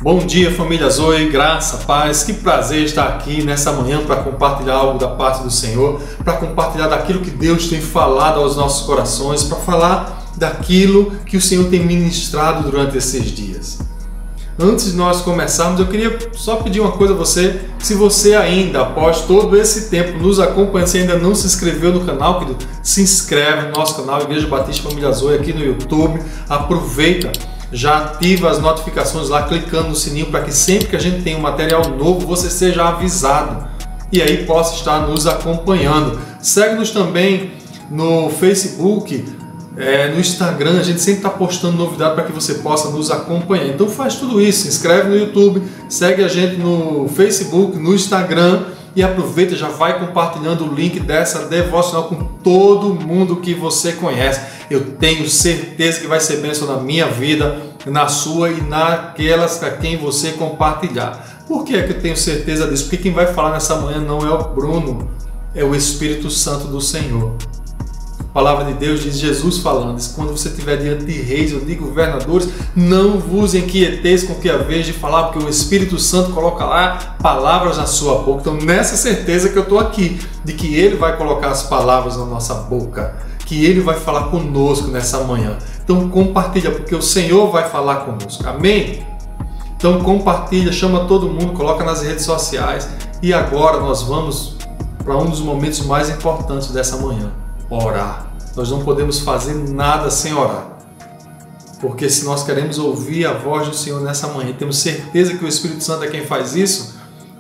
Bom dia, família Zoe, graça, paz, que prazer estar aqui nessa manhã para compartilhar algo da parte do Senhor, para compartilhar daquilo que Deus tem falado aos nossos corações, para falar daquilo que o Senhor tem ministrado durante esses dias. Antes de nós começarmos, eu queria só pedir uma coisa a você. Se você ainda, após todo esse tempo, nos acompanha, se ainda não se inscreveu no canal, querido, se inscreve no nosso canal Igreja Batista Família Zoe aqui no YouTube. Aproveita, já ativa as notificações lá, clicando no sininho, para que sempre que a gente tem um material novo, você seja avisado e aí possa estar nos acompanhando. Segue-nos também no Facebook, no Instagram, a gente sempre está postando novidade para que você possa nos acompanhar. Então faz tudo isso, se inscreve no YouTube, segue a gente no Facebook, no Instagram e aproveita, já vai compartilhando o link dessa devocional com todo mundo que você conhece. Eu tenho certeza que vai ser bênção na minha vida, na sua e naquelas a quem você compartilhar. Por que é que eu tenho certeza disso? Porque quem vai falar nessa manhã não é o Bruno, é o Espírito Santo do Senhor. A palavra de Deus diz, Jesus falando, diz, quando você estiver diante de reis ou de governadores, não vos inquieteis com o que haveis de falar, porque o Espírito Santo coloca lá palavras na sua boca. Então, nessa certeza que eu estou aqui, de que Ele vai colocar as palavras na nossa boca, que Ele vai falar conosco nessa manhã. Então, compartilha, porque o Senhor vai falar conosco. Amém? Então, compartilha, chama todo mundo, coloca nas redes sociais. E agora nós vamos para um dos momentos mais importantes dessa manhã. Orar. Nós não podemos fazer nada sem orar. Porque se nós queremos ouvir a voz do Senhor nessa manhã, temos certeza que o Espírito Santo é quem faz isso,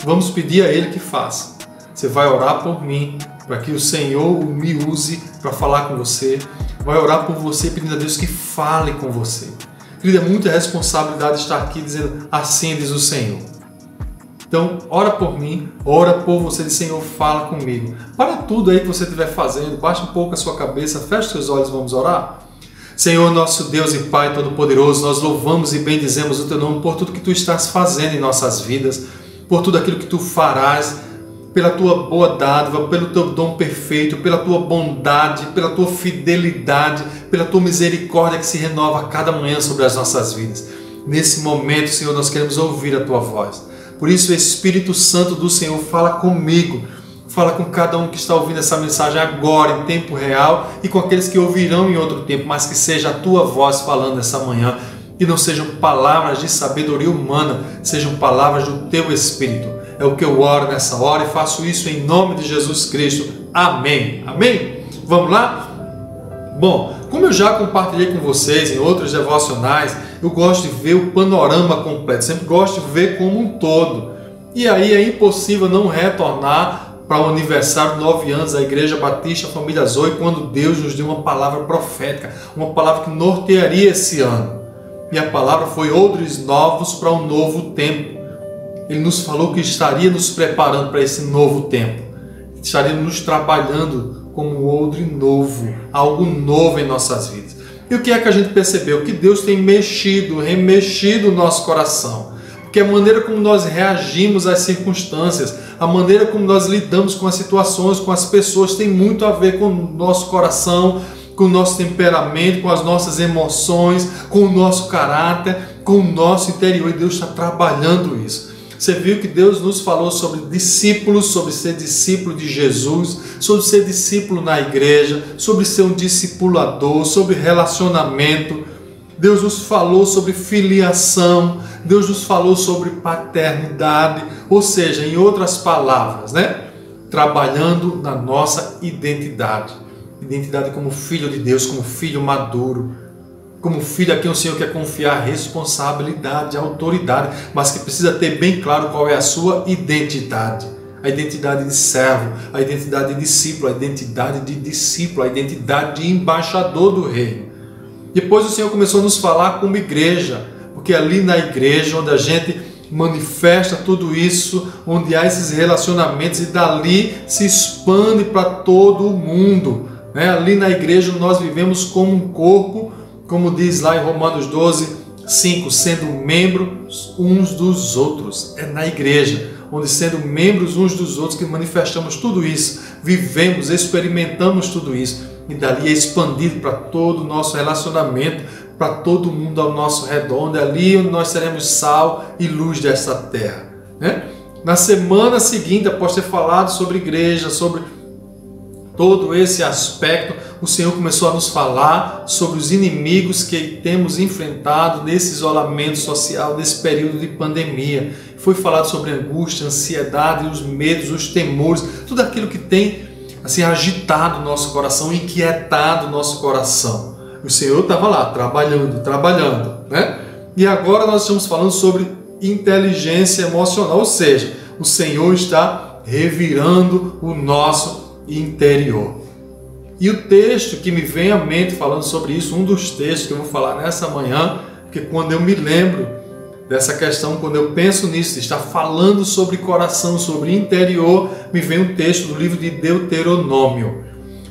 vamos pedir a Ele que faça. Você vai orar por mim, para que o Senhor me use para falar com você. Vai orar por você, pedindo a Deus que fale com você. Querida, é muita responsabilidade estar aqui dizendo, assim diz o Senhor. Então, ora por mim, ora por você, diz, Senhor, fala comigo. Para tudo aí que você estiver fazendo, baixa um pouco a sua cabeça, feche seus olhos, vamos orar. Senhor, nosso Deus e Pai Todo-Poderoso, nós louvamos e bendizemos o Teu nome por tudo que Tu estás fazendo em nossas vidas, por tudo aquilo que Tu farás, pela Tua boa dádiva, pelo Teu dom perfeito, pela Tua bondade, pela Tua fidelidade, pela Tua misericórdia que se renova a cada manhã sobre as nossas vidas. Nesse momento, Senhor, nós queremos ouvir a Tua voz. Por isso, o Espírito Santo do Senhor fala comigo, fala com cada um que está ouvindo essa mensagem agora, em tempo real, e com aqueles que ouvirão em outro tempo, mas que seja a Tua voz falando essa manhã, que não sejam palavras de sabedoria humana, sejam palavras do Teu Espírito. É o que eu oro nessa hora e faço isso em nome de Jesus Cristo. Amém. Amém? Vamos lá? Bom, como eu já compartilhei com vocês em outros devocionais, eu gosto de ver o panorama completo, sempre gosto de ver como um todo. E aí é impossível não retornar para o aniversário de 9 anos da Igreja Batista Família Zoe, quando Deus nos deu uma palavra profética, uma palavra que nortearia esse ano. E a palavra foi odres novos para um novo tempo. Ele nos falou que estaria nos preparando para esse novo tempo, estaria nos trabalhando como um odre novo, algo novo em nossas vidas. E o que é que a gente percebeu? Que Deus tem mexido, remexido o nosso coração. Porque a maneira como nós reagimos às circunstâncias, a maneira como nós lidamos com as situações, com as pessoas, tem muito a ver com o nosso coração, com o nosso temperamento, com as nossas emoções, com o nosso caráter, com o nosso interior. E Deus está trabalhando isso. Você viu que Deus nos falou sobre discípulos, sobre ser discípulo de Jesus, sobre ser discípulo na igreja, sobre ser um discipulador, sobre relacionamento. Deus nos falou sobre filiação, Deus nos falou sobre paternidade, ou seja, em outras palavras, trabalhando na nossa identidade. Identidade como filho de Deus, como filho maduro, como filho a quem o Senhor quer confiar responsabilidade, autoridade, mas que precisa ter bem claro qual é a sua identidade. A identidade de servo, a identidade de discípulo, a identidade de discípulo, a identidade de embaixador do reino. Depois o Senhor começou a nos falar como igreja, porque ali na igreja, onde a gente manifesta tudo isso, onde há esses relacionamentos e dali se expande para todo o mundo. Ali na igreja nós vivemos como um corpo, como diz lá em Romanos 12, 5, sendo membros uns dos outros. É na igreja, onde sendo membros uns dos outros que manifestamos tudo isso, vivemos, experimentamos tudo isso. E dali é expandido para todo o nosso relacionamento para todo mundo ao nosso redor, onde ali nós seremos sal e luz desta terra, né? Na semana seguinte, após ter falado sobre igreja, sobre todo esse aspecto, o Senhor começou a nos falar sobre os inimigos que temos enfrentado nesse isolamento social, nesse período de pandemia. Foi falado sobre angústia, ansiedade, os medos, os temores, tudo aquilo que tem assim agitado o nosso coração, inquietado o nosso coração. O Senhor estava lá trabalhando, né? E agora nós estamos falando sobre inteligência emocional, ou seja, o Senhor está revirando o nosso interior. E o texto que me vem à mente falando sobre isso, um dos textos que eu vou falar nessa manhã, porque quando eu me lembro dessa questão, quando eu penso nisso, está falando sobre coração, sobre interior, me vem um texto do livro de Deuteronômio.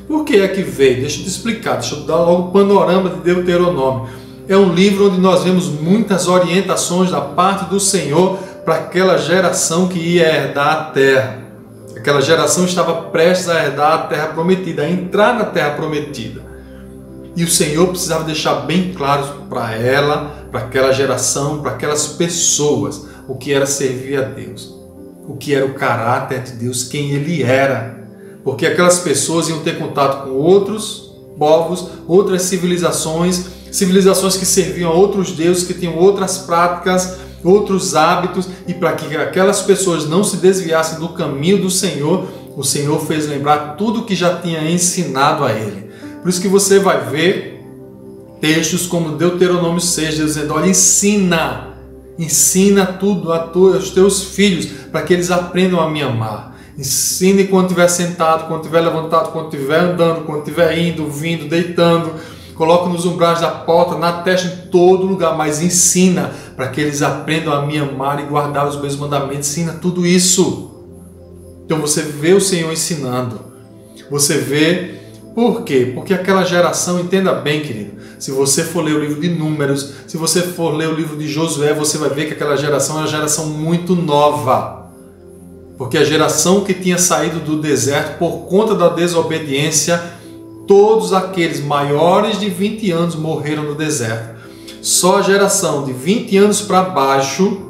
Por que é que veio? Deixa eu te explicar, deixa eu dar logo o panorama de Deuteronômio. É um livro onde nós vemos muitas orientações da parte do Senhor para aquela geração que ia herdar a terra. Aquela geração estava prestes a herdar a terra prometida, a entrar na terra prometida. E o Senhor precisava deixar bem claro para ela, para aquela geração, para aquelas pessoas, o que era servir a Deus, o que era o caráter de Deus, quem Ele era. Porque aquelas pessoas iam ter contato com outros povos, outras civilizações que serviam a outros deuses, que tinham outras práticas, outros hábitos, e para que aquelas pessoas não se desviassem do caminho do Senhor, o Senhor fez lembrar tudo que já tinha ensinado a ele. Por isso que você vai ver textos como Deuteronômio 6, Deus dizendo, olha, ensina tudo aos teus filhos, para que eles aprendam a me amar. Ensine quando estiver sentado, quando estiver levantado, quando estiver andando, quando estiver indo, vindo, deitando. Coloca nos umbrais da porta, na testa, em todo lugar, mas ensina para que eles aprendam a me amar e guardar os meus mandamentos. Ensina tudo isso. Então você vê o Senhor ensinando. Você vê por quê? Porque aquela geração, entenda bem, querido, se você for ler o livro de Números, se você for ler o livro de Josué, você vai ver que aquela geração é uma geração muito nova. Porque a geração que tinha saído do deserto por conta da desobediência, todos aqueles maiores de 20 anos morreram no deserto. Só a geração de 20 anos para baixo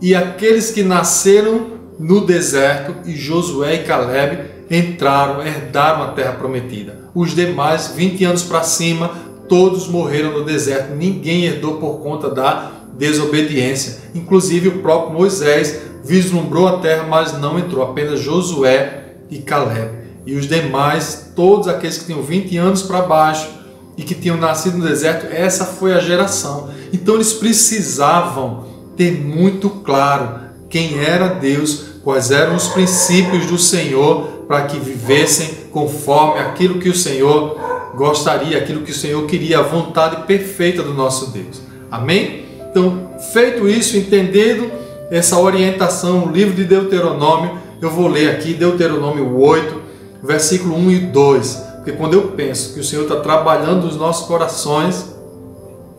e aqueles que nasceram no deserto, e Josué e Caleb herdaram a terra prometida. Os demais, 20 anos para cima, todos morreram no deserto. Ninguém herdou por conta da desobediência. Inclusive o próprio Moisés vislumbrou a terra, mas não entrou. Apenas Josué e Caleb. E os demais, todos aqueles que tinham 20 anos para baixo e que tinham nascido no deserto, essa foi a geração. Então eles precisavam ter muito claro quem era Deus, quais eram os princípios do Senhor, para que vivessem conforme aquilo que o Senhor gostaria, aquilo que o Senhor queria, a vontade perfeita do nosso Deus. Amém? Então, feito isso, entendendo essa orientação, o livro de Deuteronômio, eu vou ler aqui Deuteronômio 8, versículo 1 e 2, porque quando eu penso que o Senhor está trabalhando nos nossos corações,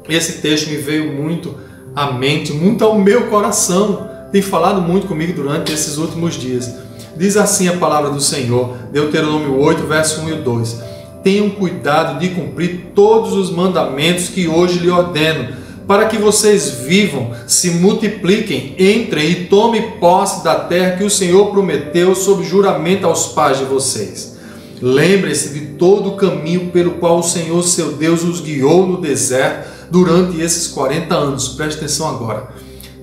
esse texto me veio muito à mente, muito ao meu coração, tem falado muito comigo durante esses últimos dias. Diz assim a palavra do Senhor, Deuteronômio 8, verso 1 e 2. Tenham cuidado de cumprir todos os mandamentos que hoje lhe ordeno, para que vocês vivam, se multipliquem, entrem e tomem posse da terra que o Senhor prometeu sob juramento aos pais de vocês. Lembrem-se de todo o caminho pelo qual o Senhor, seu Deus, os guiou no deserto durante esses 40 anos. Preste atenção agora.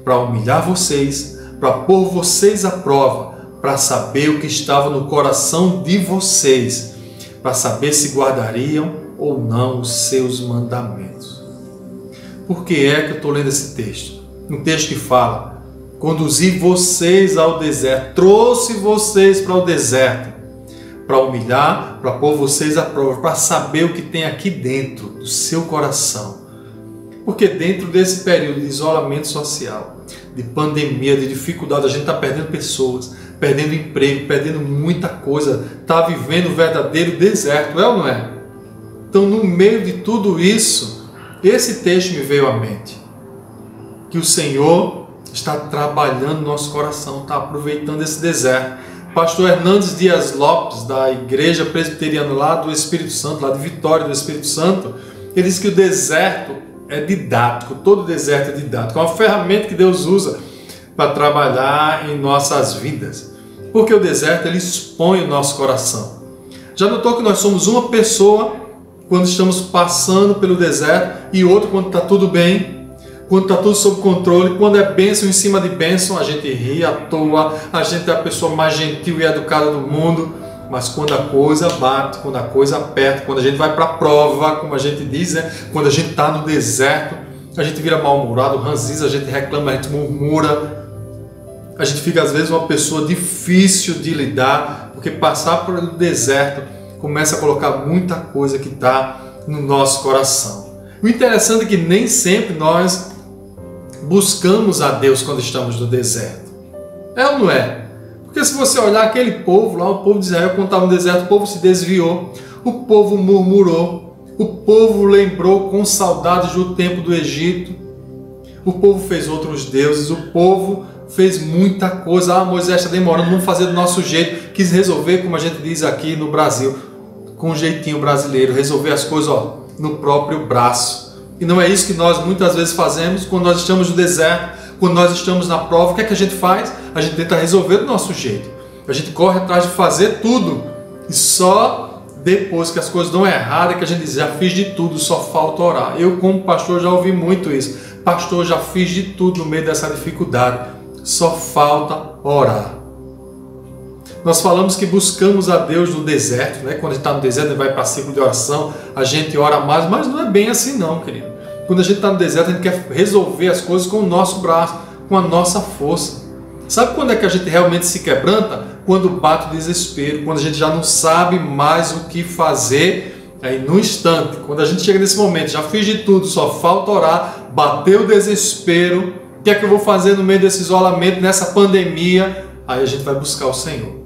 Para humilhar vocês, para pôr vocês à prova, para saber o que estava no coração de vocês, para saber se guardariam ou não os seus mandamentos. Por que é que eu estou lendo esse texto? Um texto que fala, conduzi vocês ao deserto, trouxe vocês para o deserto, para humilhar, para pôr vocês à prova, para saber o que tem aqui dentro do seu coração. Porque dentro desse período de isolamento social, de pandemia, de dificuldade, a gente está perdendo pessoas, perdendo emprego, perdendo muita coisa, está vivendo um verdadeiro deserto, é ou não é? Então, no meio de tudo isso, esse texto me veio à mente, que o Senhor está trabalhando no nosso coração, está aproveitando esse deserto. Pastor Hernandes Dias Lopes, da Igreja Presbiteriana lá do Espírito Santo, lá de Vitória do Espírito Santo, ele diz que o deserto é didático, todo deserto é didático, é uma ferramenta que Deus usa para trabalhar em nossas vidas. Porque o deserto, ele expõe o nosso coração. Já notou que nós somos uma pessoa quando estamos passando pelo deserto e outra quando está tudo bem, quando está tudo sob controle, quando é bênção em cima de bênção, a gente ri à toa, a gente é a pessoa mais gentil e educada do mundo, mas quando a coisa bate, quando a coisa aperta, quando a gente vai para a prova, como a gente diz, né? Quando a gente está no deserto, a gente vira mal-humorado, ranzinza, a gente reclama, a gente murmura, a gente fica às vezes uma pessoa difícil de lidar, porque passar pelo deserto começa a colocar muita coisa que está no nosso coração. O interessante é que nem sempre nós buscamos a Deus quando estamos no deserto. É ou não é? Porque se você olhar aquele povo lá, o povo de Israel, quando estava no deserto, o povo se desviou, o povo murmurou, o povo lembrou com saudades do tempo do Egito, o povo fez outros deuses, o povo fez muita coisa. Ah, Moisés está demorando, vamos fazer do nosso jeito. Quis resolver, como a gente diz aqui no Brasil, com um jeitinho brasileiro, resolver as coisas no próprio braço. E não é isso que nós muitas vezes fazemos quando nós estamos no deserto, quando nós estamos na prova. O que é que a gente faz? A gente tenta resolver do nosso jeito. A gente corre atrás de fazer tudo. E só depois que as coisas dão errado é que a gente diz, já fiz de tudo, só falta orar. Eu, como pastor, já ouvi muito isso. Pastor, já fiz de tudo no meio dessa dificuldade. Só falta orar. Nós falamos que buscamos a Deus no deserto, né? Quando a gente está no deserto, a gente vai para ciclo de oração, a gente ora mais, mas não é bem assim não, querido. Quando a gente está no deserto, a gente quer resolver as coisas com o nosso braço, com a nossa força. Sabe quando é que a gente realmente se quebranta? Quando bate o desespero, quando a gente já não sabe mais o que fazer, aí no instante, quando a gente chega nesse momento, já fiz de tudo, só falta orar, bateu o desespero, o que é que eu vou fazer no meio desse isolamento, nessa pandemia? Aí a gente vai buscar o Senhor.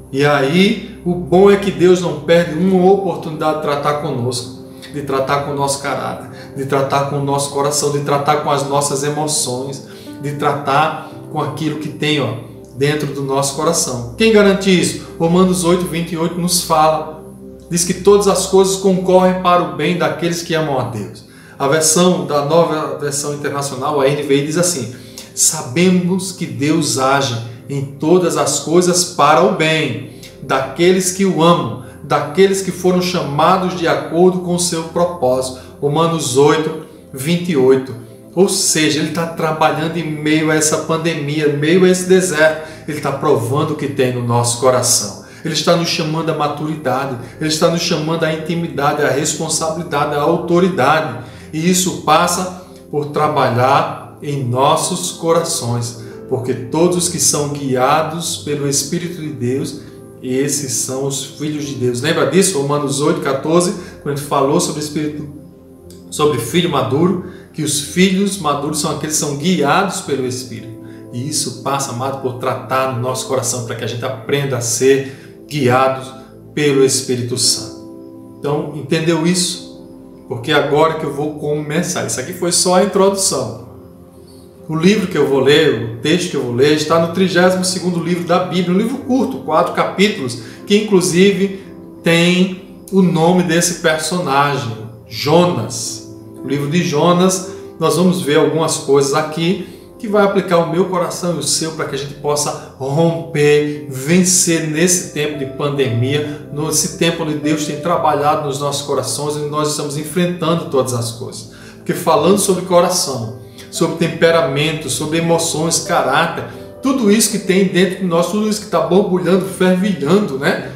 E aí, o bom é que Deus não perde uma oportunidade de tratar conosco, de tratar com o nosso caráter, de tratar com o nosso coração, de tratar com as nossas emoções, de tratar com aquilo que tem dentro do nosso coração. Quem garante isso? Romanos 8:28 nos fala, diz que todas as coisas concorrem para o bem daqueles que amam a Deus. A versão da Nova Versão Internacional, a NVI, diz assim: sabemos que Deus age em todas as coisas para o bem daqueles que o amam, daqueles que foram chamados de acordo com o seu propósito. Romanos 8:28. Ou seja, ele está trabalhando em meio a essa pandemia, em meio a esse deserto. Ele está provando o que tem no nosso coração. Ele está nos chamando à maturidade, ele está nos chamando à intimidade, à responsabilidade, à autoridade. E isso passa por trabalhar em nossos corações, porque todos os que são guiados pelo Espírito de Deus, esses são os filhos de Deus. Lembra disso? Romanos 8:14, quando a gente falou sobre Espírito, sobre filho maduro, que os filhos maduros são aqueles que são guiados pelo Espírito. E isso passa, amado, por tratar no nosso coração, para que a gente aprenda a ser guiados pelo Espírito Santo. Então, entendeu isso? Porque agora que eu vou começar, isso aqui foi só a introdução. O livro que eu vou ler, o texto que eu vou ler, está no 32º livro da Bíblia, um livro curto, 4 capítulos, que inclusive tem o nome desse personagem, Jonas. O livro de Jonas, nós vamos ver algumas coisas aqui que vai aplicar o meu coração e o seu para que a gente possa romper, vencer nesse tempo de pandemia, nesse tempo onde Deus tem trabalhado nos nossos corações e nós estamos enfrentando todas as coisas. Porque falando sobre coração, sobre temperamento, sobre emoções, caráter, tudo isso que tem dentro de nós, tudo isso que está borbulhando, fervilhando, né?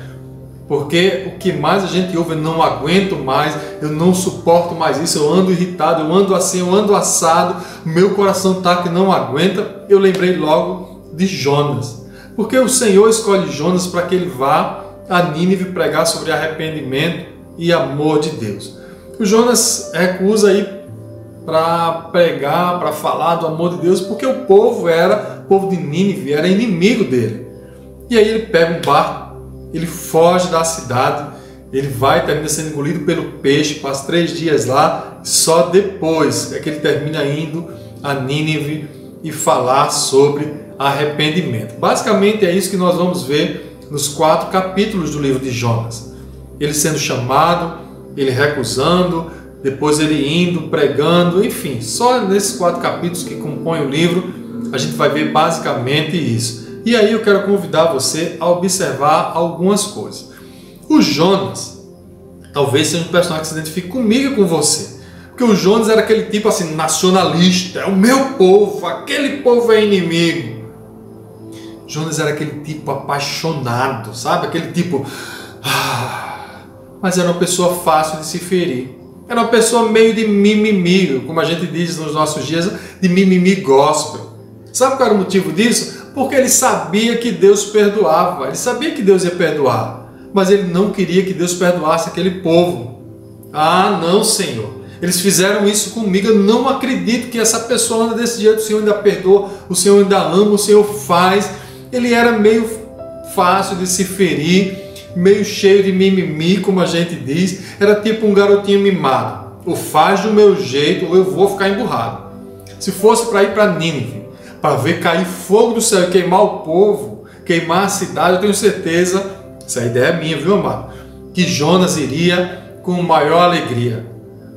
Porque o que mais a gente ouve, eu não aguento mais, eu não suporto mais isso, eu ando irritado, eu ando assim, eu ando assado, meu coração está que não aguenta. Eu lembrei logo de Jonas, porque o Senhor escolhe Jonas para que ele vá a Nínive pregar sobre arrependimento e amor de Deus. O Jonas recusa ir para pregar, para falar do amor de Deus, porque o povo de Nínive era inimigo dele. E aí ele pega um barco, ele foge da cidade, ele vai, termina sendo engolido pelo peixe, passa 3 dias lá, só depois é que ele termina indo a Nínive e falar sobre arrependimento. Basicamente é isso que nós vamos ver nos 4 capítulos do livro de Jonas. Ele sendo chamado, ele recusando, depois ele indo, pregando, enfim, só nesses 4 capítulos que compõem o livro, a gente vai ver basicamente isso. E aí eu quero convidar você a observar algumas coisas. O Jonas, talvez seja um personagem que se identifique comigo e com você. Porque o Jonas era aquele tipo assim, nacionalista, é o meu povo, aquele povo é inimigo. Jonas era aquele tipo apaixonado, sabe? Aquele tipo... mas era uma pessoa fácil de se ferir. Era uma pessoa meio de mimimi, como a gente diz nos nossos dias, de mimimi gospel. Sabe qual era o motivo disso? Porque ele sabia que Deus perdoava, ele sabia que Deus ia perdoar, mas ele não queria que Deus perdoasse aquele povo. Ah, não, Senhor, eles fizeram isso comigo, eu não acredito que essa pessoa anda desse jeito, o Senhor ainda perdoa, o Senhor ainda ama, o Senhor faz. Ele era meio fácil de se ferir, meio cheio de mimimi, como a gente diz, era tipo um garotinho mimado. Ou faz do meu jeito, ou eu vou ficar emburrado. Se fosse para ir para Nínive, para ver cair fogo do céu e queimar o povo, queimar a cidade, eu tenho certeza, essa ideia é minha, viu, amado? Que Jonas iria com maior alegria.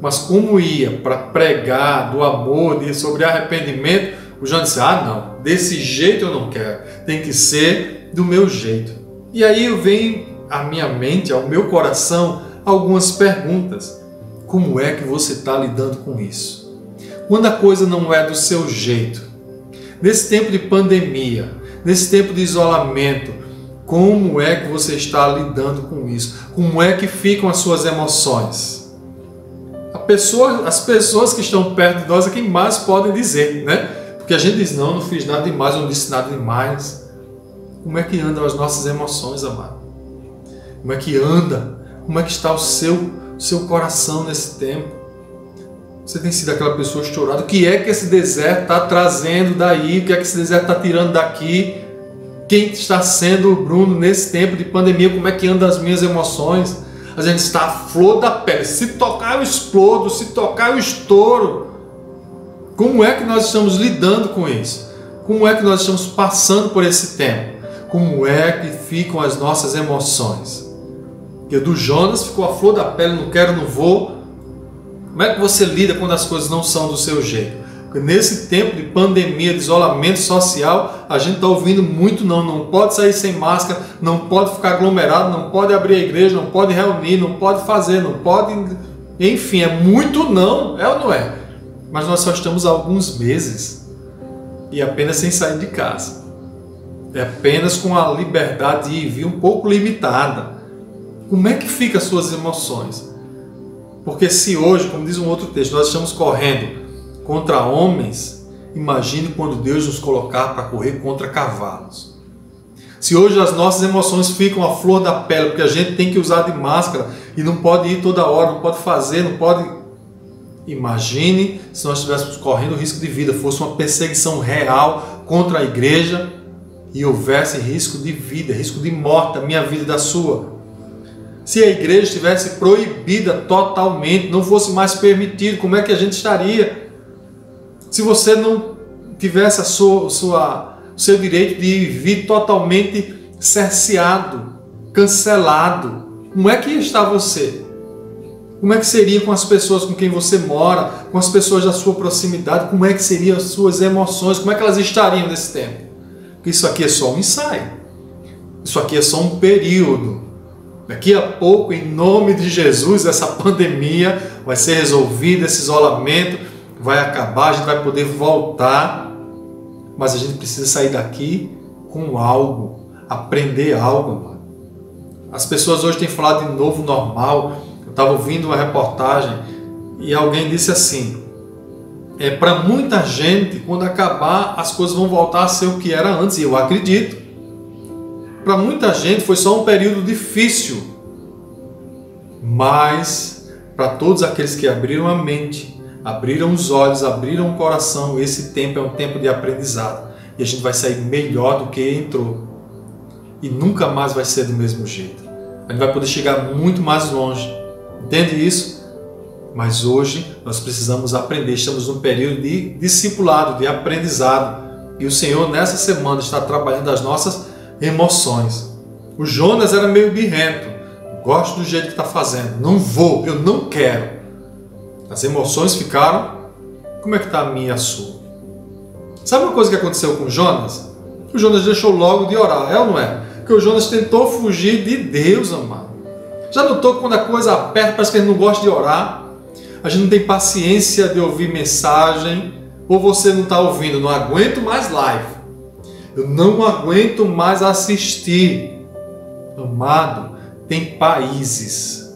Mas como ia para pregar do amor, sobre arrependimento, o Jonas disse, não, desse jeito eu não quero, tem que ser do meu jeito. E aí vem à minha mente, ao meu coração, algumas perguntas. Como é que você está lidando com isso? Quando a coisa não é do seu jeito, nesse tempo de pandemia, nesse tempo de isolamento, como é que você está lidando com isso? Como é que ficam as suas emoções? As pessoas que estão perto de nós é quem mais podem dizer, né? Porque a gente diz, não fiz nada demais, não disse nada demais. Como é que andam as nossas emoções, amado? Como é que anda? Como é que está o seu coração nesse tempo? Você tem sido aquela pessoa estourada? O que é que esse deserto está trazendo daí? O que é que esse deserto está tirando daqui? Quem está sendo o Bruno nesse tempo de pandemia? Como é que andam as minhas emoções? A gente está à flor da pele. Se tocar eu explodo, se tocar eu estouro. Como é que nós estamos lidando com isso? Como é que nós estamos passando por esse tempo? Como é que ficam as nossas emoções? Porque do Jonas ficou a flor da pele, não quero, não vou. Como é que você lida quando as coisas não são do seu jeito? Porque nesse tempo de pandemia, de isolamento social, a gente está ouvindo muito não pode sair sem máscara, não pode ficar aglomerado, não pode abrir a igreja, não pode reunir, não pode fazer, não pode... Enfim, é muito não, é ou não é? Mas nós só estamos há alguns meses e apenas sem sair de casa. É apenas com a liberdade de ir e vir um pouco limitada. Como é que ficam as suas emoções? Porque se hoje, como diz um outro texto, nós estamos correndo contra homens, imagine quando Deus nos colocar para correr contra cavalos. Se hoje as nossas emoções ficam à flor da pele, porque a gente tem que usar de máscara e não pode ir toda hora, não pode fazer, não pode... Imagine se nós estivéssemos correndo risco de vida, fosse uma perseguição real contra a igreja e houvesse risco de vida, risco de morte, da minha vida e da sua. Se a igreja estivesse proibida totalmente, não fosse mais permitido, como é que a gente estaria? Se você não tivesse o seu direito de vir totalmente cerceado, cancelado, como é que ia estar você? Como é que seria com as pessoas com quem você mora, com as pessoas da sua proximidade? Como é que seriam as suas emoções? Como é que elas estariam nesse tempo? Porque isso aqui é só um ensaio. Isso aqui é só um período. Daqui a pouco, em nome de Jesus, essa pandemia vai ser resolvida, esse isolamento vai acabar, a gente vai poder voltar, mas a gente precisa sair daqui com algo, aprender algo, mano. As pessoas hoje têm falado de novo normal. Eu estava ouvindo uma reportagem e alguém disse assim, para muita gente, quando acabar, as coisas vão voltar a ser o que era antes, e eu acredito. Para muita gente foi só um período difícil, mas para todos aqueles que abriram a mente, abriram os olhos, abriram o coração, esse tempo é um tempo de aprendizado e a gente vai sair melhor do que entrou e nunca mais vai ser do mesmo jeito. A gente vai poder chegar muito mais longe, entende isso? Mas hoje nós precisamos aprender, estamos num período de discipulado, de aprendizado, e o Senhor nessa semana está trabalhando as nossas emoções. O Jonas era meio birrento, gosto do jeito que está fazendo, não vou, eu não quero. As emoções ficaram. Como é que está a minha e a sua? Sabe uma coisa que aconteceu com Jonas? O Jonas deixou logo de orar, é ou não é? Porque o Jonas tentou fugir de Deus, amado. Já notou que quando a coisa aperta, parece que a gente não gosta de orar? A gente não tem paciência de ouvir mensagem, ou você não está ouvindo, não aguento mais live. Eu não aguento mais assistir. Amado, tem países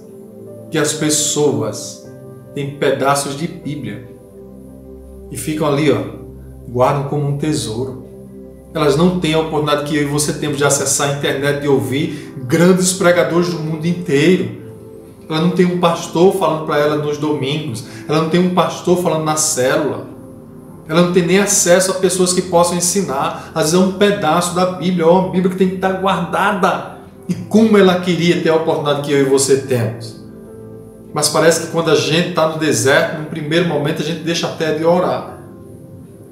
que as pessoas têm pedaços de Bíblia e ficam ali, guardam como um tesouro. Elas não têm a oportunidade que eu e você temos de acessar a internet e ouvir grandes pregadores do mundo inteiro. Ela não tem um pastor falando para ela nos domingos. Ela não tem um pastor falando na célula. Ela não tem nem acesso a pessoas que possam ensinar. Às vezes é um pedaço da Bíblia, é uma Bíblia que tem que estar guardada. E como ela queria ter a oportunidade que eu e você temos. Mas parece que quando a gente está no deserto, no primeiro momento a gente deixa até de orar.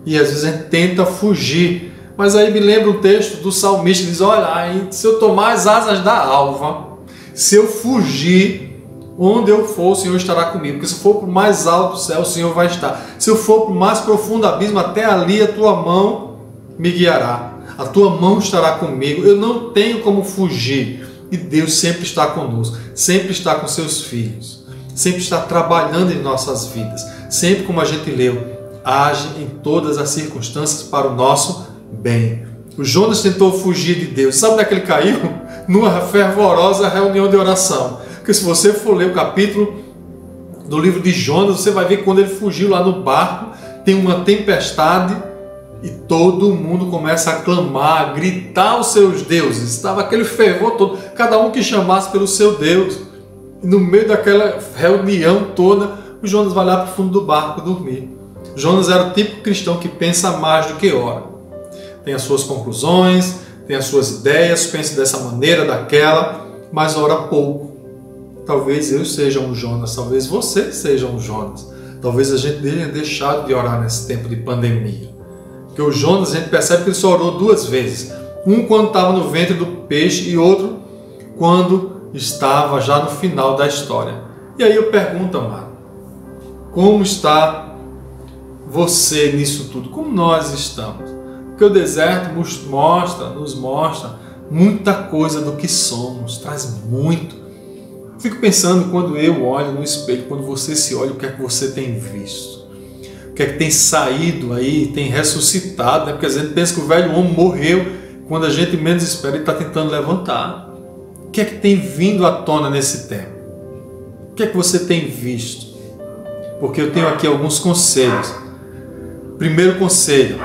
E às vezes a gente tenta fugir. Mas aí me lembra um texto do salmista que diz, olha, se eu tomar as asas da alva, se eu fugir, onde eu for, o Senhor estará comigo. Porque se eu for para o mais alto céu, o Senhor vai estar. Se eu for para o mais profundo abismo, até ali a tua mão me guiará. A tua mão estará comigo. Eu não tenho como fugir. E Deus sempre está conosco. Sempre está com seus filhos. Sempre está trabalhando em nossas vidas. Sempre, como a gente leu, age em todas as circunstâncias para o nosso bem. O Jonas tentou fugir de Deus. Sabe onde é que ele caiu? Numa fervorosa reunião de oração. Porque se você for ler o capítulo do livro de Jonas, você vai ver que quando ele fugiu lá no barco, tem uma tempestade e todo mundo começa a clamar, a gritar os seus deuses. Estava aquele fervor todo, cada um que chamasse pelo seu Deus. E no meio daquela reunião toda, o Jonas vai lá para o fundo do barco dormir. Jonas era o típico cristão que pensa mais do que ora. Tem as suas conclusões, tem as suas ideias, pensa dessa maneira, daquela, mas ora pouco. Talvez eu seja um Jonas, talvez você seja um Jonas. Talvez a gente tenha deixado de orar nesse tempo de pandemia. Porque o Jonas, a gente percebe que ele só orou 2 vezes. Um quando estava no ventre do peixe e outro quando estava já no final da história. E aí eu pergunto, amado, como está você nisso tudo? Como nós estamos? Porque o deserto nos mostra muita coisa do que somos, traz muito. Fico pensando quando eu olho no espelho, quando você se olha, o que é que você tem visto? O que é que tem saído aí, tem ressuscitado, né? Porque a gente pensa que o velho homem morreu, quando a gente menos espera, ele está tentando levantar. O que é que tem vindo à tona nesse tempo? O que é que você tem visto? Porque eu tenho aqui alguns conselhos. Primeiro conselho,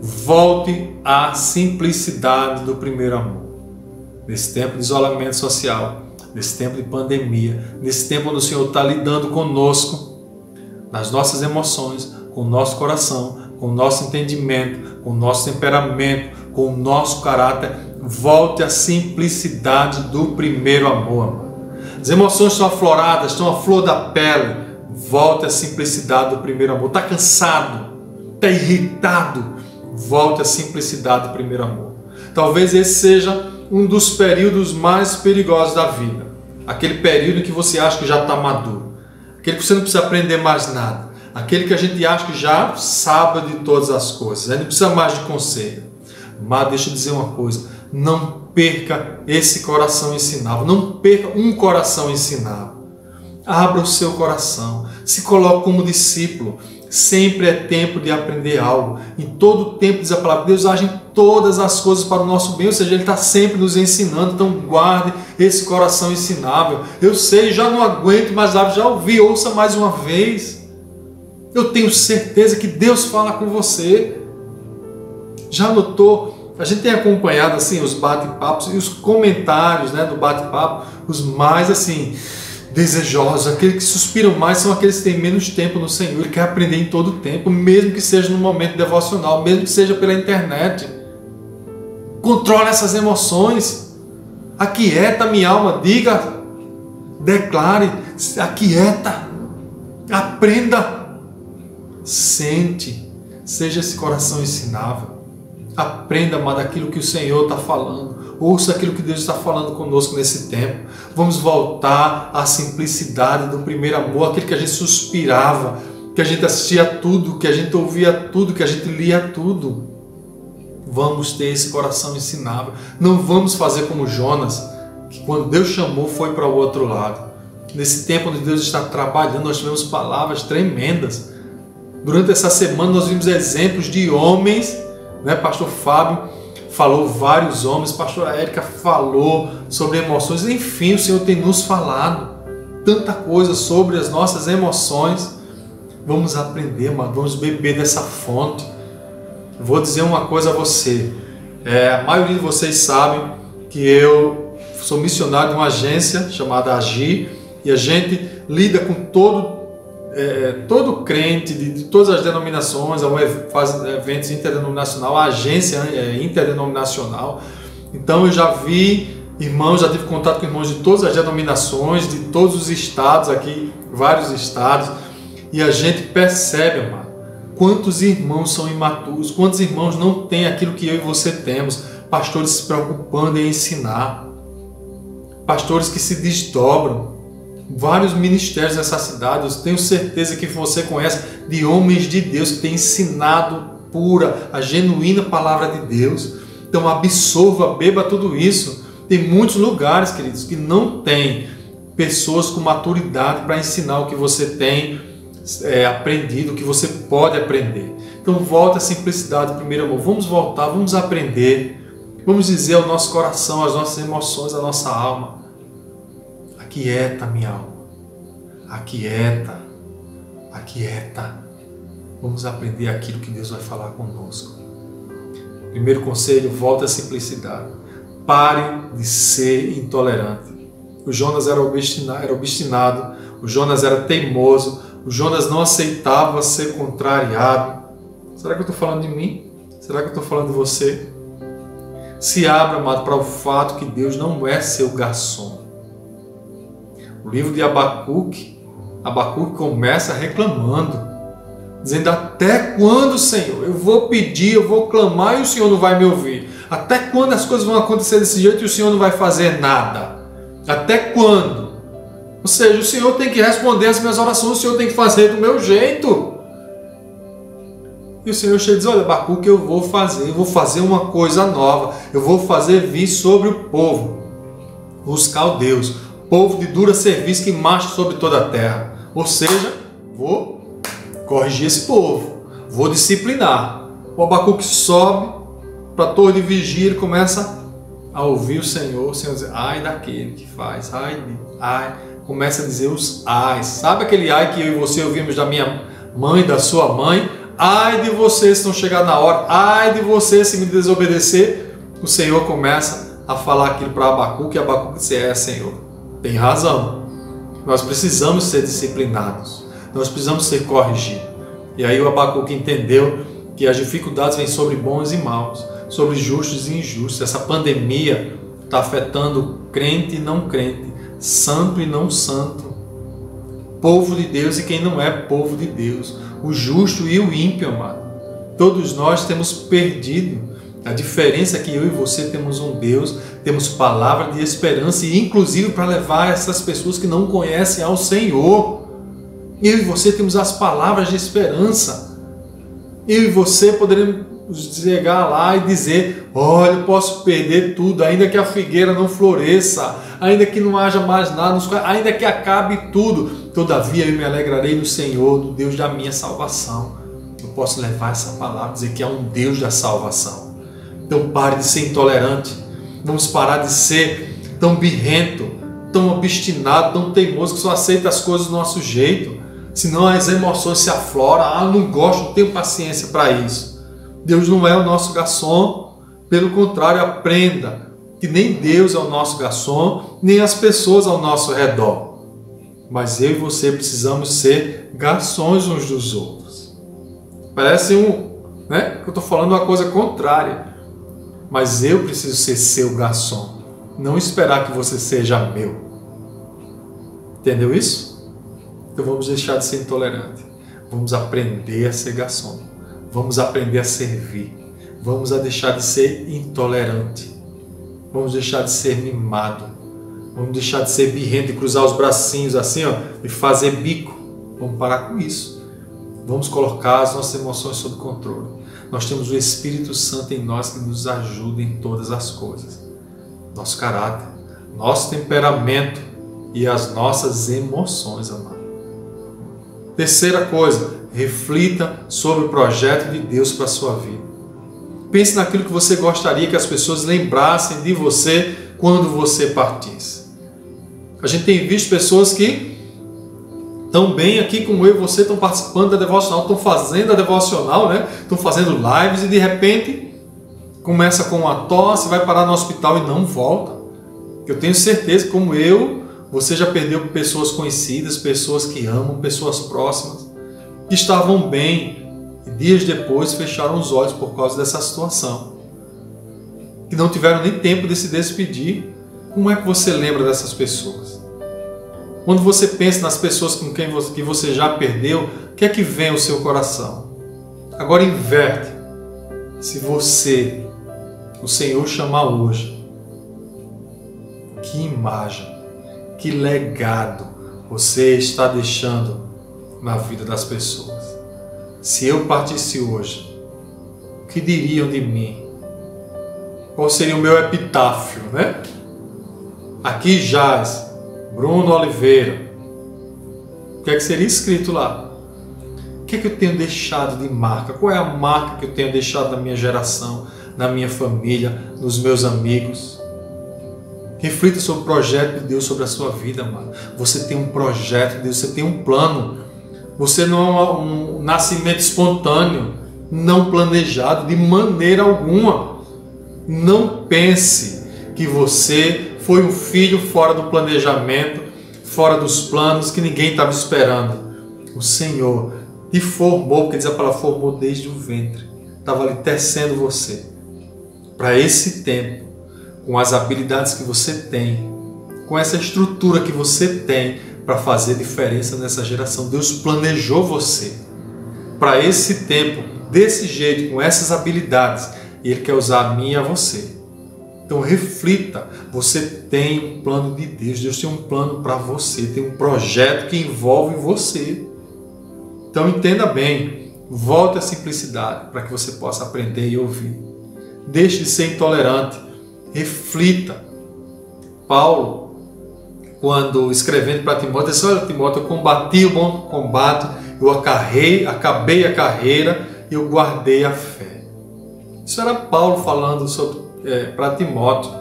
volte à simplicidade do primeiro amor. Nesse tempo de isolamento social, nesse tempo de pandemia, nesse tempo onde o Senhor está lidando conosco, nas nossas emoções, com o nosso coração, com o nosso entendimento, com o nosso temperamento, com o nosso caráter, volte à simplicidade do primeiro amor. As emoções estão afloradas, estão à flor da pele, volte à simplicidade do primeiro amor. Está cansado, está irritado, volte à simplicidade do primeiro amor. Talvez esse seja um dos períodos mais perigosos da vida. Aquele período em que você acha que já está maduro. Aquele que você não precisa aprender mais nada. Aquele que a gente acha que já sabe de todas as coisas. A gente não precisa mais de conselho. Mas deixa eu dizer uma coisa. Não perca esse coração ensinável. Não perca um coração ensinável. Abra o seu coração. Se coloque como discípulo. Sempre é tempo de aprender algo. Em todo tempo, diz a palavra, Deus age em todas as coisas para o nosso bem, ou seja, Ele está sempre nos ensinando. Então guarde esse coração ensinável. Eu sei, já não aguento mais, já ouvi, ouça mais uma vez. Eu tenho certeza que Deus fala com você. Já notou? A gente tem acompanhado assim os bate-papos e os comentários, né, do bate-papo, os mais assim desejosos, aqueles que suspiram mais são aqueles que têm menos tempo no Senhor. Ele quer aprender em todo o tempo, mesmo que seja no momento devocional, mesmo que seja pela internet. Controle essas emoções. Aquieta minha alma, diga, declare, aquieta, aprenda, sente, seja esse coração ensinável. Aprenda, amado, aquilo que o Senhor está falando. ouça aquilo que Deus está falando conosco nesse tempo. Vamos voltar à simplicidade do primeiro amor, aquele que a gente suspirava, que a gente assistia tudo, que a gente ouvia tudo, que a gente lia tudo. Vamos ter esse coração ensinável. Não vamos fazer como Jonas, que quando Deus chamou foi para o outro lado. Nesse tempo onde Deus está trabalhando, nós tivemos palavras tremendas. Durante essa semana nós vimos exemplos de homens, né? Pastor Fábio falou vários homens, pastora Érica falou sobre emoções. Enfim, o Senhor tem nos falado tanta coisa sobre as nossas emoções. Vamos aprender, mano, vamos beber dessa fonte. Vou dizer uma coisa a você. A maioria de vocês sabem que eu sou missionário de uma agência chamada Agir, e a gente lida com todo crente de todas as denominações, faz eventos interdenominacional, a agência é interdenominacional. Então eu já vi irmãos, já tive contato com irmãos de todas as denominações, de todos os estados aqui, vários estados, e a gente percebe, amado, quantos irmãos são imaturos, quantos irmãos não têm aquilo que eu e você temos, pastores se preocupando em ensinar, pastores que se desdobram, vários ministérios nessa cidade. Eu tenho certeza que você conhece de homens de Deus que têm ensinado a genuína palavra de Deus. Então absorva, beba tudo isso. Tem muitos lugares, queridos, que não tem pessoas com maturidade para ensinar o que você tem aprendido, o que você pode aprender. Então volta à simplicidade, primeiro amor. Vamos voltar, vamos aprender. Vamos dizer ao nosso coração, às nossas emoções, à nossa alma: aquieta, minha alma, aquieta, aquieta. Vamos aprender aquilo que Deus vai falar conosco. Primeiro conselho, volta à simplicidade. Pare de ser intolerante. O Jonas era obstinado, o Jonas era teimoso, o Jonas não aceitava ser contrariado. Será que eu estou falando de mim? Será que eu estou falando de você? Se abra, amado, para o fato que Deus não é seu garçom. O livro de Abacuque começa reclamando, dizendo: até quando, Senhor? Eu vou pedir, eu vou clamar e o Senhor não vai me ouvir. Até quando as coisas vão acontecer desse jeito e o Senhor não vai fazer nada? Até quando? Ou seja, o Senhor tem que responder as minhas orações, o Senhor tem que fazer do meu jeito. E o Senhor chega e diz: olha, Abacuque, eu vou fazer uma coisa nova, eu vou fazer vir sobre o povo, os caldeus, povo de dura serviço que marcha sobre toda a terra. Ou seja, vou corrigir esse povo, vou disciplinar. O Abacuque sobe para a torre de vigia, ele começa a ouvir o Senhor diz: ai daquele que faz, ai, começa a dizer os ais. Sabe aquele ai que eu e você ouvimos da minha mãe, da sua mãe? Ai de você se não chegar na hora, ai de você se me desobedecer. O Senhor começa a falar aquilo para Abacuque, e Abacuque diz: Senhor, tem razão, nós precisamos ser disciplinados, nós precisamos ser corrigidos. E aí o Abacuque entendeu que as dificuldades vêm sobre bons e maus, sobre justos e injustos. Essa pandemia está afetando crente e não crente, santo e não santo, povo de Deus e quem não é povo de Deus, o justo e o ímpio, amado. Todos nós temos perdido. A diferença é que eu e você temos um Deus, temos palavra de esperança, e inclusive para levar essas pessoas que não conhecem ao Senhor. Eu e você temos as palavras de esperança. Eu e você poderemos chegar lá e dizer: olha, eu posso perder tudo, ainda que a figueira não floresça, ainda que não haja mais nada, ainda que acabe tudo, todavia eu me alegrarei no Senhor, do Deus da minha salvação. Eu posso levar essa palavra, dizer que é um Deus da salvação. Então pare de ser intolerante. Vamos parar de ser tão birrento, tão obstinado, tão teimoso, que só aceita as coisas do nosso jeito. Senão as emoções se afloram. Não gosto, não tenho paciência para isso. Deus não é o nosso garçom. Pelo contrário, aprenda que nem Deus é o nosso garçom, nem as pessoas ao nosso redor. Mas eu e você precisamos ser garçons uns dos outros. Parece que eu estou falando uma coisa contrária. Mas eu preciso ser seu garçom, não esperar que você seja meu. Entendeu isso? Então vamos deixar de ser intolerante. Vamos aprender a ser garçom. Vamos aprender a servir. Vamos deixar de ser intolerante. Vamos deixar de ser mimado. Vamos deixar de ser birrento e cruzar os bracinhos assim, ó, e fazer bico. Vamos parar com isso. Vamos colocar as nossas emoções sob controle. Nós temos o Espírito Santo em nós que nos ajuda em todas as coisas. Nosso caráter, nosso temperamento e as nossas emoções, amado. Terceira coisa, reflita sobre o projeto de Deus para a sua vida. Pense naquilo que você gostaria que as pessoas lembrassem de você quando você partisse. A gente tem visto pessoas que estão bem aqui como eu e você, estão participando da devocional, estão fazendo a devocional, né? Estão fazendo lives e de repente começa com uma tosse, vai parar no hospital e não volta. Eu tenho certeza que como eu, você já perdeu pessoas conhecidas, pessoas que amam, pessoas próximas, que estavam bem e dias depois fecharam os olhos por causa dessa situação. Que não tiveram nem tempo de se despedir. Como é que você lembra dessas pessoas? Quando você pensa nas pessoas com quem você já perdeu, o que é que vem ao seu coração? Agora inverte. Se você, o Senhor chamar hoje, que imagem, que legado você está deixando na vida das pessoas? Se eu partisse hoje, o que diriam de mim? Qual seria o meu epitáfio, né? Aqui jaz Bruno Oliveira. O que é que seria escrito lá? O que é que eu tenho deixado de marca? Qual é a marca que eu tenho deixado na minha geração, na minha família, nos meus amigos? Reflita sobre o projeto de Deus sobre a sua vida, mano. Você tem um projeto de Deus, você tem um plano. Você não é um nascimento espontâneo, não planejado de maneira alguma. Não pense que você foi um filho fora do planejamento, fora dos planos, que ninguém estava esperando. O Senhor te formou, porque diz a palavra, formou desde o ventre. Estava ali tecendo você para esse tempo, com as habilidades que você tem, com essa estrutura que você tem para fazer diferença nessa geração. Deus planejou você para esse tempo, desse jeito, com essas habilidades, e Ele quer usar a mim e a você. Então reflita, você tem um plano de Deus, Deus tem um plano para você, tem um projeto que envolve você. Então entenda bem, volte à simplicidade para que você possa aprender e ouvir. Deixe de ser intolerante, reflita. Paulo, quando escrevendo para Timóteo, disse: olha, Timóteo, eu combati o bom combate, eu acabei a carreira e eu guardei a fé. Isso era Paulo falando para Timóteo.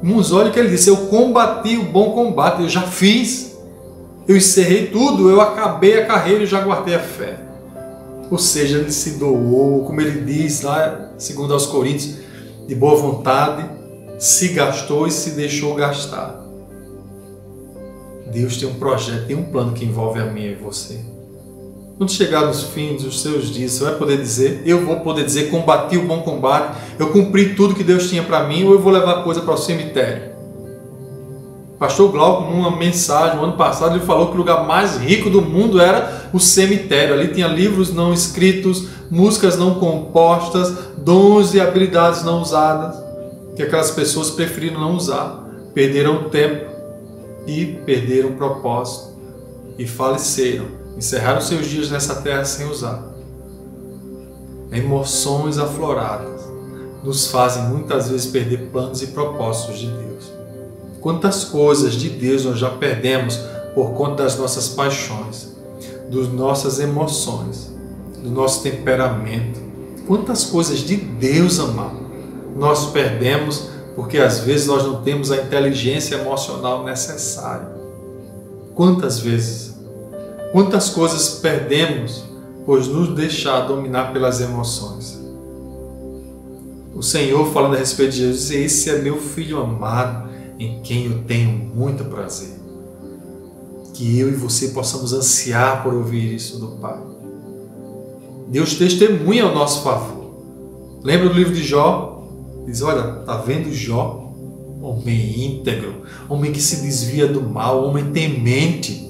Mas olha o que ele disse: eu combati o bom combate, eu já fiz, eu encerrei tudo, eu acabei a carreira e já guardei a fé. Ou seja, ele se doou, como ele diz lá, segundo aos Coríntios, de boa vontade, se gastou e se deixou gastar. Deus tem um projeto, tem um plano que envolve a mim e você. Quando chegar nos fins dos seus dias, você vai poder dizer, eu vou poder dizer, combati o bom combate, eu cumpri tudo que Deus tinha para mim, ou eu vou levar a coisa para o cemitério? Pastor Glauco, numa mensagem no ano passado, ele falou que o lugar mais rico do mundo era o cemitério. Ali tinha livros não escritos, músicas não compostas, dons e habilidades não usadas, que aquelas pessoas preferiram não usar, perderam tempo e perderam o propósito e faleceram, encerraram seus dias nessa terra sem usar. Emoções afloradas nos fazem muitas vezes perder planos e propósitos de Deus. Quantas coisas de Deus nós já perdemos por conta das nossas paixões, das nossas emoções, do nosso temperamento. Quantas coisas de Deus, amado, nós perdemos porque às vezes nós não temos a inteligência emocional necessária. Quantas vezes? Quantas coisas perdemos por nos deixar dominar pelas emoções? O Senhor, falando a respeito de Jesus, diz: esse é meu filho amado, em quem eu tenho muito prazer. Que eu e você possamos ansiar por ouvir isso do Pai. Deus testemunha ao nosso favor. Lembra do livro de Jó? Diz: olha, está vendo Jó? Homem íntegro, homem que se desvia do mal, homem temente.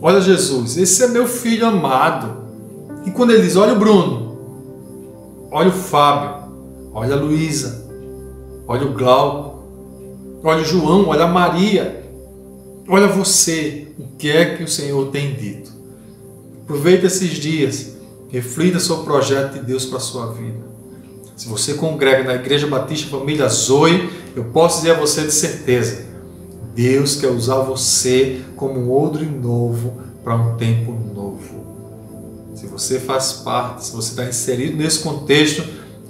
Olha Jesus, esse é meu filho amado. E quando ele diz: olha o Bruno, olha o Fábio, olha a Luísa, olha o Glauco, olha o João, olha a Maria, olha você, o que é que o Senhor tem dito. Aproveita esses dias, reflita sobre o projeto de Deus para a sua vida. Se você congrega na Igreja Batista Família Zoe, eu posso dizer a você de certeza, Deus quer usar você como um odre novo para um tempo novo. Se você faz parte, se você está inserido nesse contexto,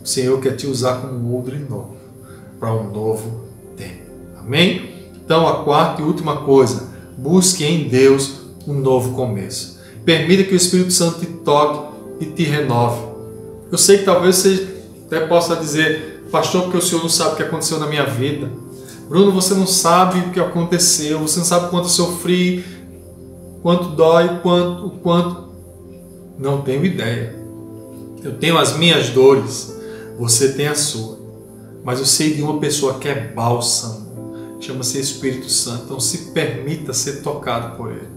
o Senhor quer te usar como um odre novo para um novo tempo. Amém? Então, a quarta e última coisa, busque em Deus um novo começo. Permita que o Espírito Santo te toque e te renove. Eu sei que talvez você até possa dizer, pastor, porque o senhor não sabe o que aconteceu na minha vida. Bruno, você não sabe o que aconteceu, você não sabe quanto eu sofri, quanto dói, quanto. Não tenho ideia. Eu tenho as minhas dores, você tem a sua. Mas eu sei de uma pessoa que é bálsamo, chama-se Espírito Santo. Então se permita ser tocado por Ele.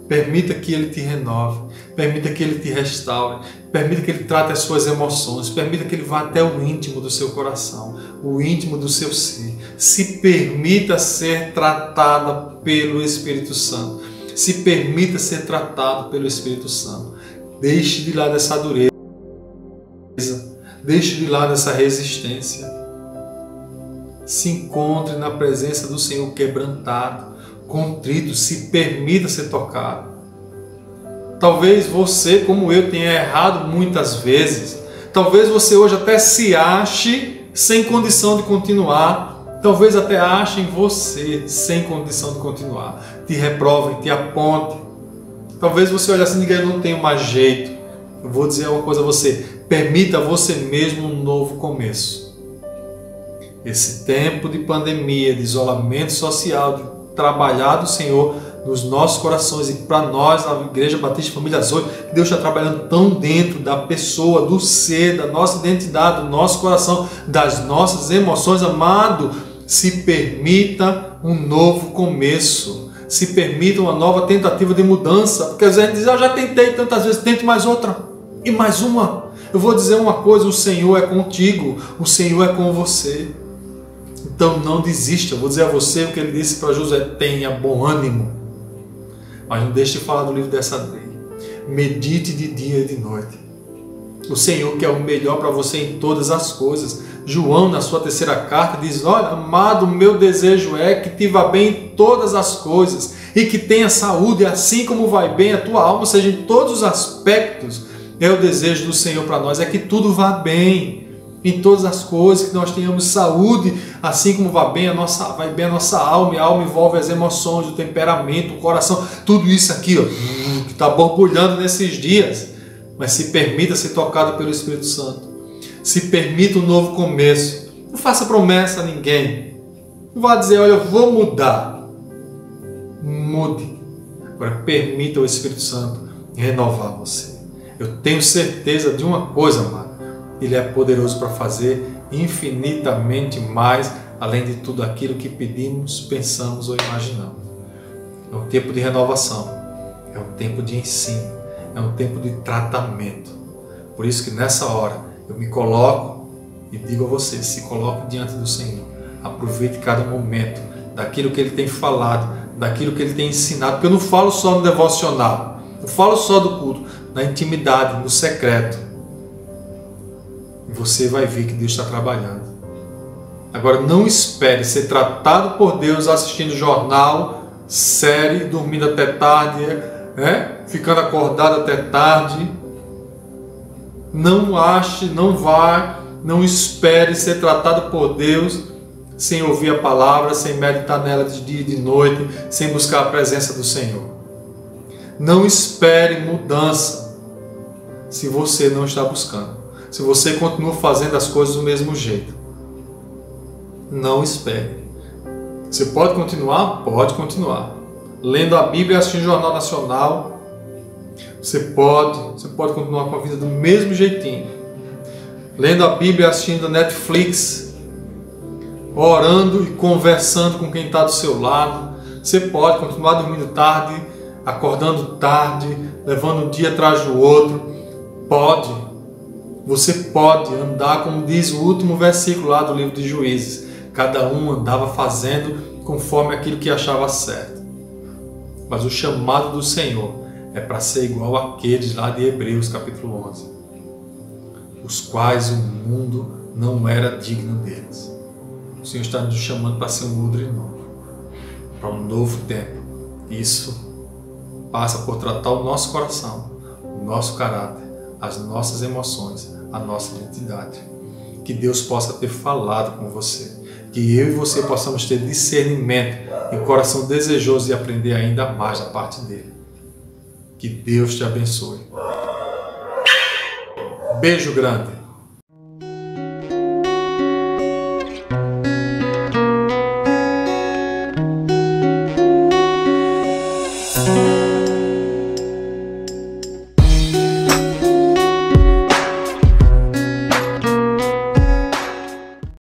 Permita que Ele te renove, permita que Ele te restaure, permita que Ele trate as suas emoções, permita que Ele vá até o íntimo do seu coração, o íntimo do seu ser. Se permita ser tratada pelo Espírito Santo. Se permita ser tratado pelo Espírito Santo. Deixe de lado essa dureza, deixe de lado essa resistência. Se encontre na presença do Senhor quebrantado, contrito, se permita ser tocado. Talvez você, como eu, tenha errado muitas vezes. Talvez você hoje até se ache sem condição de continuar. Talvez até ache em você sem condição de continuar. Te reprovem, te aponte. Talvez você olhe assim e diga, eu não tenho mais jeito. Eu vou dizer uma coisa a você. Permita a você mesmo um novo começo. Esse tempo de pandemia, de isolamento social, de trabalhar do Senhor nos nossos corações e para nós, na Igreja Batista Família Zoe, que Deus está trabalhando tão dentro da pessoa, do ser, da nossa identidade, do nosso coração, das nossas emoções. Amado, se permita um novo começo, se permita uma nova tentativa de mudança, porque às vezes a gente diz, eu já tentei tantas vezes, tente mais outra e mais uma. Eu vou dizer uma coisa, o Senhor é contigo, o Senhor é com você. Então não desista. Eu vou dizer a você o que ele disse para José, tenha bom ânimo. Mas não deixe de falar do livro dessa lei. Medite de dia e de noite. O Senhor quer o melhor para você em todas as coisas. João, na sua terceira carta, diz, olha, amado, meu desejo é que te vá bem em todas as coisas e que tenha saúde, assim como vai bem a tua alma, ou seja, em todos os aspectos. É o desejo do Senhor para nós, é que tudo vá bem. Em todas as coisas, que nós tenhamos saúde, assim como vai bem a nossa alma, e a alma envolve as emoções, o temperamento, o coração, tudo isso aqui, ó, que está borbulhando nesses dias. Mas se permita ser tocado pelo Espírito Santo. Se permita um novo começo. Não faça promessa a ninguém. Não vá dizer, olha, eu vou mudar. Mude. Agora permita o Espírito Santo renovar você. Eu tenho certeza de uma coisa, amado. Ele é poderoso para fazer infinitamente mais, além de tudo aquilo que pedimos, pensamos ou imaginamos. É um tempo de renovação, é um tempo de ensino, é um tempo de tratamento. Por isso que nessa hora eu me coloco e digo a você, se coloque diante do Senhor. Aproveite cada momento daquilo que Ele tem falado, daquilo que Ele tem ensinado, porque eu não falo só no devocional, eu falo só do culto, na intimidade, no secreto. Você vai ver que Deus está trabalhando. Agora não espere ser tratado por Deus assistindo jornal, série, dormindo até tarde, ficando acordado até tarde. Não ache, não vá, não espere ser tratado por Deus sem ouvir a palavra, sem meditar nela de dia e de noite, sem buscar a presença do Senhor. Não espere mudança se você não está buscando. Se você continua fazendo as coisas do mesmo jeito. Não espere. Você pode continuar? Pode continuar. Lendo a Bíblia e assistindo o Jornal Nacional. Você pode continuar com a vida do mesmo jeitinho. Lendo a Bíblia e assistindo a Netflix. Orando e conversando com quem está do seu lado. Você pode continuar dormindo tarde, acordando tarde, levando um dia atrás do outro. Pode. Você pode andar, como diz o último versículo lá do livro de Juízes. Cada um andava fazendo conforme aquilo que achava certo. Mas o chamado do Senhor é para ser igual àqueles lá de Hebreus capítulo 11, os quais o mundo não era digno deles. O Senhor está nos chamando para ser um odre novo, para um novo tempo. Isso passa por tratar o nosso coração, o nosso caráter, as nossas emoções, a nossa identidade. Que Deus possa ter falado com você, que eu e você possamos ter discernimento e coração desejoso de aprender ainda mais da parte dele. Que Deus te abençoe. Beijo grande.